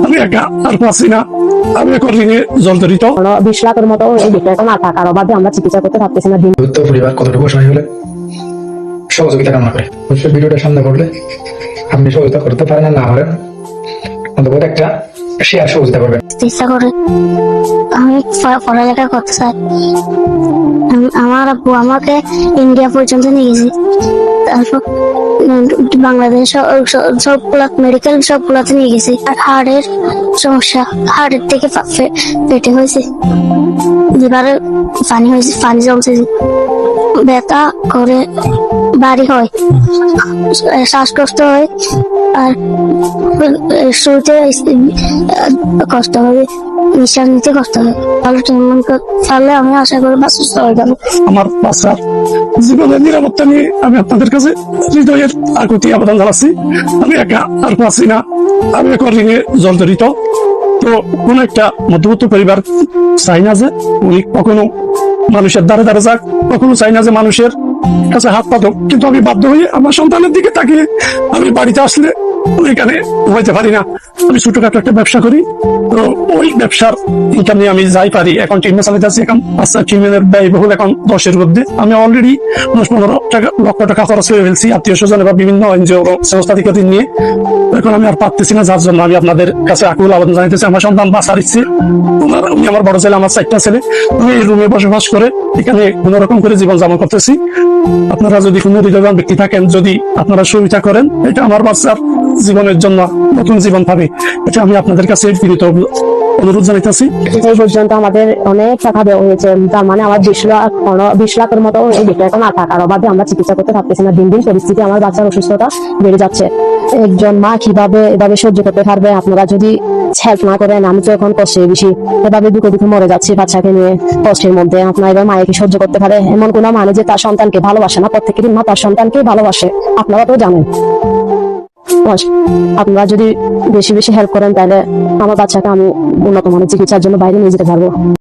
আমি একা আর পাচ্ছি না, আমি এখন ঋণে জর্জরিত। 20 লাখের মতো এই বিষয়টা না থাকার অভাবে আমরা চিকিৎসা করতে পারতেছি না। তো পরিবার কতটুকু অসহায় হলে সহযোগিতা কামনা করে অবশ্যই ভিডিওটা সামনে করলে আপনি সহযোগিতা করতে পারেন না পারেন অন্তত একটা শেয়ার সহযোগিতা করবেন। চেষ্টা করে আমি পড়ালেখা করতে চাই। আমার আব্বু আমাকে ইন্ডিয়া পর্যন্ত নিয়ে গেছে, তারপর বাংলাদেশ সবগুলা মেডিকেল সবগুলাতে নিয়ে গেছি। আর হার্টের সমস্যা, হার্টের থেকে পেটে হয়েছে, লিভারে পানি হয়েছে, পানি জমছে, ব্যথা করে বাড়ি হয়, শ্বাসকষ্ট হয়, আর শুরুতে কষ্ট হবে, নিঃশ্বাস নিতে কষ্ট হবে। ভালো ট্রিটমেন্ট করলে আমি আশা করি সুস্থ হয়ে যাবো। আমার বাচ্চার জীবনের নিরাপত্তা নিয়ে আমি আপনাদের কাছে হৃদয়ের আকুতি আবেদন জানাচ্ছি। আমি একা আর পাচ্ছি না, আমি এখন ঋণে জর্জরিত। তো কোন একটা মধ্যবিত্ত পরিবার চাই না যে উনি কখনো মানুষের দ্বারে দ্বারে যাক, কখনো চাই না যে মানুষের কাছে হাত পাতক, কিন্তু আমি বাধ্য হয়ে আমার সন্তানের দিকে তাকিয়ে আমি বাড়িতে আসলে এখানে হইতে পারি না। আমি ছোটখাটো একটা ব্যবসা করি, তো ওই ব্যবসার ইনকাম নিয়ে আমি যাই পারি। এখন ট্রিটমেন্ট চালাতে যাচ্ছি, এখন ট্রিটমেন্টের ব্যয়বহুল এখন 10-এর মধ্যে। আমি অলরেডি 10-15 লক্ষ টাকা খরচ করে ফেলছি আত্মীয় স্বজন বা বিভিন্ন এনজিও সংস্থা থেকে নিয়ে। এখন আমি আর পারতেছি না, যার জন্য আমি আপনাদের কাছে আকুল আবেদন জানাইতেছি। আমার সন্তান বাঁচার ইচ্ছে, উনি আমার বড় ছেলে, আমার 4টা ছেলে। আমি এই রুমে বসবাস করে এখানে কোন রকম করে জীবন যাপন করতেছি। আপনারা যদি কোনো হৃদয়বান ব্যক্তি থাকেন, যদি আপনারা সহযোগিতা করেন, এটা আমার বাচ্চার জীবনের জন্য নতুন জীবন পাবে, এটা আমি আপনাদের কাছে বিনীত অনুরোধ জানাইতেছি। এই পর্যন্ত আমাদের অনেক টাকা দেওয়া হয়েছে, তার মানে আমার 20 লাখের মতো এই বিষয়টা না থাকার অভাবে আমরা চিকিৎসা করতে পারতেছি না। দিন দিন পরিস্থিতি আমার বাচ্চার অসুস্থতা বেড়ে যাচ্ছে। একজন মা কিভাবে এভাবে সহ্য করতে পারবে? আপনারা যদি হেল্প না করেন, আমি তো এখন কষ্টে বেশি, এভাবে দুঃখে দুঃখে মরে যাচ্ছি বাচ্চাকে নিয়ে কষ্টের মধ্যে। আপনার এবার মায়ের কি সহ্য করতে পারে? এমন কোনো মানুষ যে তার সন্তানকে ভালোবাসে না? প্রত্যেকেরই মা তার সন্তানকে ভালোবাসে, আপনারা তো জানেন। আপনারা যদি বেশি বেশি হেল্প করেন, তাহলে আমার বাচ্চাকে আমি উন্নত মানের চিকিৎসার জন্য বাইরে নিয়ে যেতে পারবো।